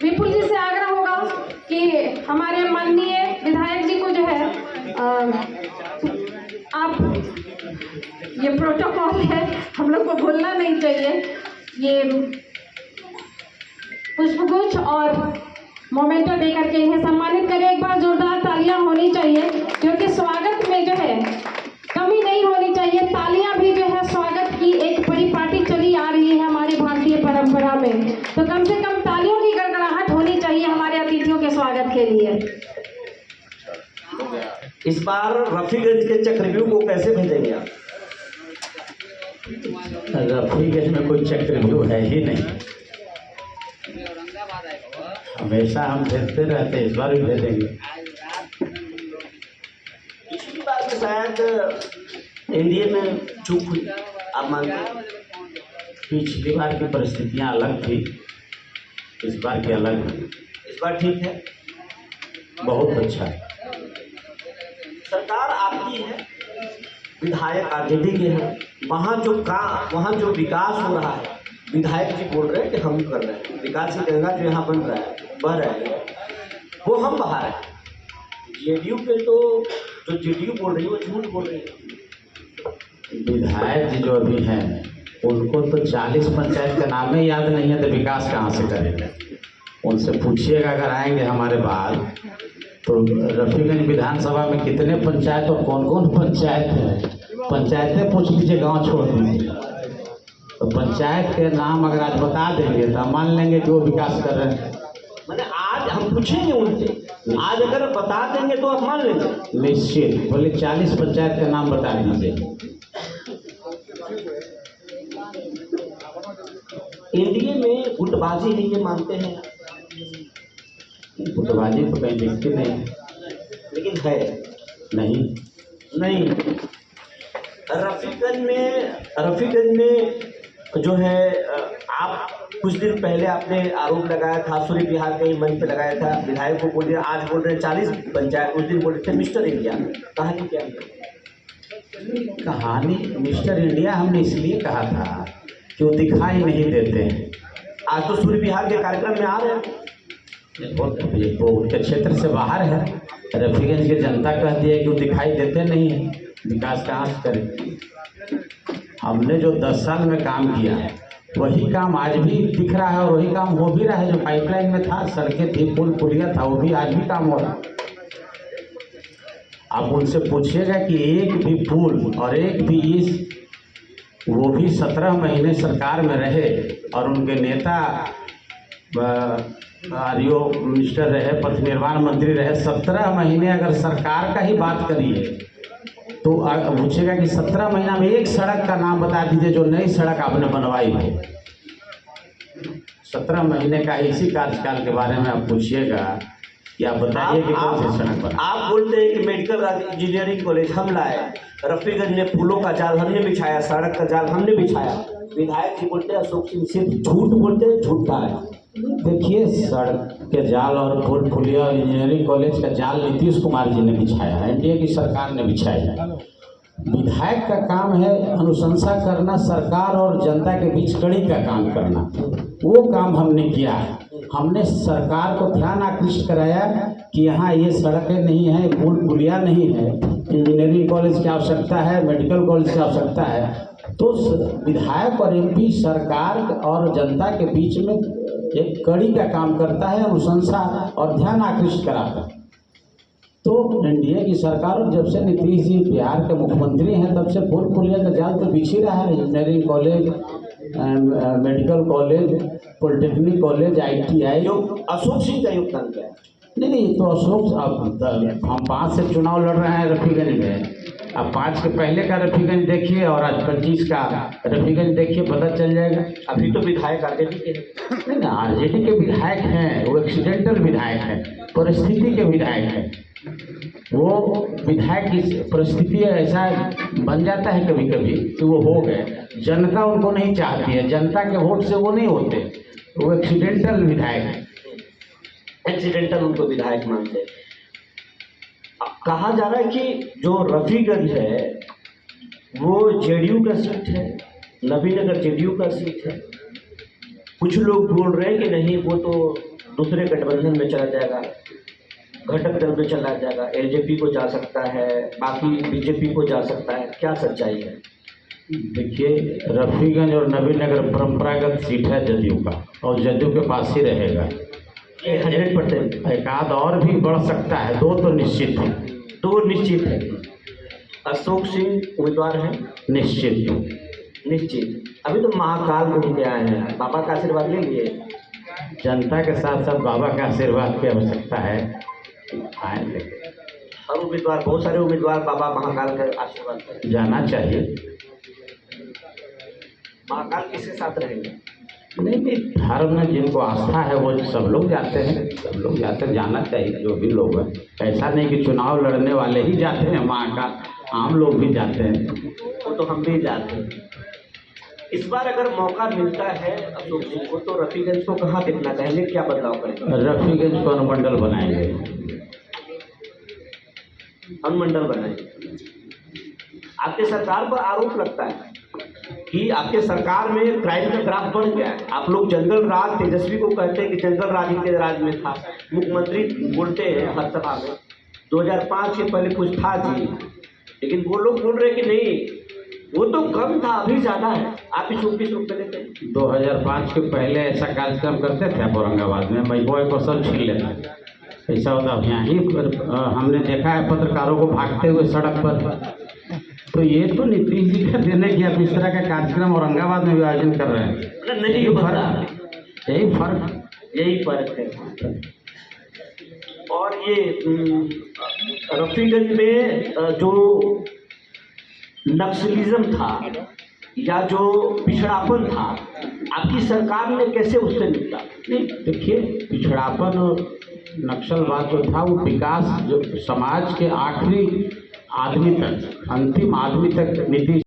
विपुल जी से आग्रह होगा कि हमारे माननीय विधायक जी को जो है आप, ये प्रोटोकॉल है, हम लोग को भूलना नहीं चाहिए, ये पुष्पगुच्छ और मोमेंटो देकर के इन्हें सम्मानित करें। एक बार जोरदार तालियां होनी चाहिए, क्योंकि स्वागत में जो है कमी नहीं होनी चाहिए। तालियां भी जो है स्वागत की एक परिपाटी चली आ रही है हमारी भारतीय परंपरा में, तो कम से कम तालियों की गड़गड़ाहट होनी चाहिए हमारे अतिथियों के स्वागत के लिए। इस बार रफीगंज के चक्रव्यूह को कैसे भेजेंगे आप? रफीगंज में कोई चक्रव्यूह है ही नहीं, हमेशा हम भेजते रहते हैं, इस बार भी भेजेंगे। पिछली बार तो शायद एनडीए में चूक हुई, आप मानते हैं? पिछली बार की परिस्थितियां अलग थी, इस बार की अलग है। इस बार ठीक है, बहुत अच्छा है। सरकार आपकी है, विधायक आरजेडी के हैं, वहाँ जो विकास हो रहा है, विधायक जी बोल रहे हैं कि हम कर रहे हैं, विकास की गंगा जो यहाँ बन रहा है, बह रहा है, वो हम बहा रहे हैं। जेडीयू पे तो जो जेडीयू बोल रही है वो झूठ बोल रही है। विधायक जी जो अभी हैं उनको तो 40 पंचायत का नाम ही याद नहीं है, तो विकास कहाँ से करेंगे? उनसे पूछिएगा अगर आएंगे हमारे बाद, तो रफीगंज विधानसभा में कितने पंचायत और कौन कौन पंचायत है, पंचायतें पूछ लीजिए, गांव छोड़ दीजिए। तो पंचायत के नाम अगर आज बता देंगे तो हम मान लेंगे कि वो विकास कर रहे हैं। मैंने आज हम पूछेंगे उनसे, आज अगर बता देंगे तो आप मान लेंगे? निश्चित। बोले 40 पंचायत का नाम बता दीजिए। एनडीए में गुटबाजी है, ये मानते हैं? गुटबाजी तो कहीं दिखती नहीं, लेकिन है नहीं। रफीगंज में जो है, आप कुछ दिन पहले आपने आरोप लगाया था, सूर्य बिहार के मंच पे लगाया था, विधायक को बोलिए, आज बोल रहे 40 पंचायत, उस दिन बोले थे मिस्टर इंडिया। कहानी क्या है? कहानी मिस्टर इंडिया हमने इसलिए कहा था कि वो दिखाई नहीं देते हैं। आज तो सूर्य बिहार के कार्यक्रम में आ रहे हैं, वो उनके क्षेत्र से बाहर है। रफीगंज की जनता कहती है कि वो दिखाई देते नहीं है, विकास कहाँ से करें? हमने जो 10 साल में काम किया है वही काम आज भी दिख रहा है, और वही काम हो भी रहा है। जो पाइपलाइन में था, सड़कें थी, पुल पुलिया था, वो भी आज भी काम हो रहा है। आप उनसे पूछिएगा कि एक भी पुल और एक भी वो भी 17 महीने सरकार में रहे, और उनके नेता आरओ मिनिस्टर रहे, पथ निर्माण मंत्री रहे, 17 महीने अगर सरकार का ही बात करिए तो पूछेगा कि 17 महीना में एक सड़क का नाम बता दीजिए जो नई सड़क आपने बनवाई हो। 17 महीने का इसी कार्यकाल के बारे में आप पूछिएगा कि आप बताइए कि कौन सी सड़क बना। आप बोलते हैं कि मेडिकल इंजीनियरिंग कॉलेज हम लाए, रफीगंज ने फूलों का जाल हमने बिछाया, सड़क का जाल हमने बिछाया। विधायक जी बोलते हैं अशोक सिंह सिर्फ झूठ बोलते हैं, झूठा है। देखिए, सड़क के जाल और पुल पुलिया और इंजीनियरिंग कॉलेज का जाल नीतीश कुमार जी ने बिछाया है, एनडीए की सरकार ने बिछाया है। विधायक का काम है अनुशंसा करना, सरकार और जनता के बीच कड़ी का काम करना, वो काम हमने किया है। हमने सरकार को ध्यान आकृष्ट कराया कि यहाँ ये सड़कें नहीं है, पुल पुलिया नहीं है, इंजीनियरिंग कॉलेज की आवश्यकता है, मेडिकल कॉलेज की आवश्यकता है। तो विधायक और एमपी सरकार और जनता के बीच में एक कड़ी का काम करता है, अनुशंसा और ध्यान आकृष्ट कराता है। तो एनडीए की सरकार जब से नीतीश जी बिहार के मुख्यमंत्री हैं तब से पुल पुलिया का जाल तो बिछ ही रहा है। Engineering college, medical college, polytechnic college, ITI। Ashok Singh का योगदान क्या है? नहीं, तो अशोक, अब हम 5 से चुनाव लड़ रहे हैं रफीगंज में, अब 5 के पहले का रफीगंज देखिए और आज 25 का रफीगंज देखिए, पता चल जाएगा। अभी तो विधायक आरजेडी के हैं। नहीं, आरजेडी के विधायक हैं, वो एक्सीडेंटल विधायक हैं, परिस्थिति के विधायक हैं। वो विधायक की परिस्थिति ऐसा बन जाता है कभी कभी कि वो हो गए, जनता उनको नहीं चाहती है, जनता के वोट से वो नहीं होते, वो एक्सीडेंटल विधायक है। एक्सीडेंटल उनको विधायक मानते हैं। कहा जा रहा है कि जो रफीगंज है वो जेडीयू का सीट है, नबीनगर जेडीयू का सीट है। कुछ लोग बोल रहे हैं कि नहीं, वो तो दूसरे गठबंधन में चला जाएगा, घटक दल में चला जाएगा, एलजेपी को जा सकता है, बाकी बीजेपी को जा सकता है, क्या सच्चाई है? देखिए, रफीगंज और नवीनगर परंपरागत सीट है जदयू का, और जदयू के पास ही रहेगा। 100%। एक आध और भी बढ़ सकता है, 2 तो निश्चित है। 2 निश्चित है। अशोक सिंह उम्मीदवार हैं? निश्चित। अभी तो महाकाल घूम के आए हैं, बाबा का आशीर्वाद ले लिए। जनता के साथ साथ बाबा का आशीर्वाद की आवश्यकता है। आएंगे हर उम्मीदवार, बहुत सारे उम्मीदवार बाबा महाकाल का आशीर्वाद करें। जाना चाहिए। महाकाल किसके साथ रहेंगे? नहीं, धर्म में जिनको आस्था है वो सब लोग जाते हैं, जाना चाहिए जो भी लोग हैं। ऐसा नहीं कि चुनाव लड़ने वाले ही जाते हैं महाकाल, आम लोग भी जाते हैं। वो तो हम भी जाते हैं। इस बार अगर मौका मिलता है अशोक सिंह को, तो रफीगंज को कहाँ देखना चाहेंगे, क्या बदलाव करेंगे? रफीगंज को अनुमंडल बनाएंगे। अनुमंडल बनाएंगे। आपके सरकार पर आरोप लगता है कि आपके सरकार में क्राइम का ग्राफ बढ़ गया है। आप लोग जंगल राज, तेजस्वी को कहते हैं कि जंगल राज ही के राज में था। मुख्यमंत्री बोलते हैं हर सभा में 2005 के पहले कुछ था जी, लेकिन वो लोग बोल रहे हैं कि नहीं, वो तो कम था, अभी ज़्यादा है। आप इस रूप में लेते हैं। 2005 के पहले ऐसा कार्यक्रम करते थे आप औरंगाबाद में, महिबोए को सब छीन लेते, ऐसा होता। अब यहाँ ही हमने देखा है पत्रकारों को भागते हुए सड़क पर। तो ये तो नीतीश जी का देने कि आप इस तरह का कार्यक्रम औरंगाबाद में भी आयोजन कर रहे हैं। नहीं, यही फर्क है। और ये रफीगंज में जो नक्सलिज्म था या जो पिछड़ापन था, आपकी सरकार ने कैसे उससे निपटा? नहीं, देखिए, पिछड़ापन और नक्सलवाद जो था वो विकास, जो समाज के आखिरी आदमी तक, अंतिम आदमी तक नीतीश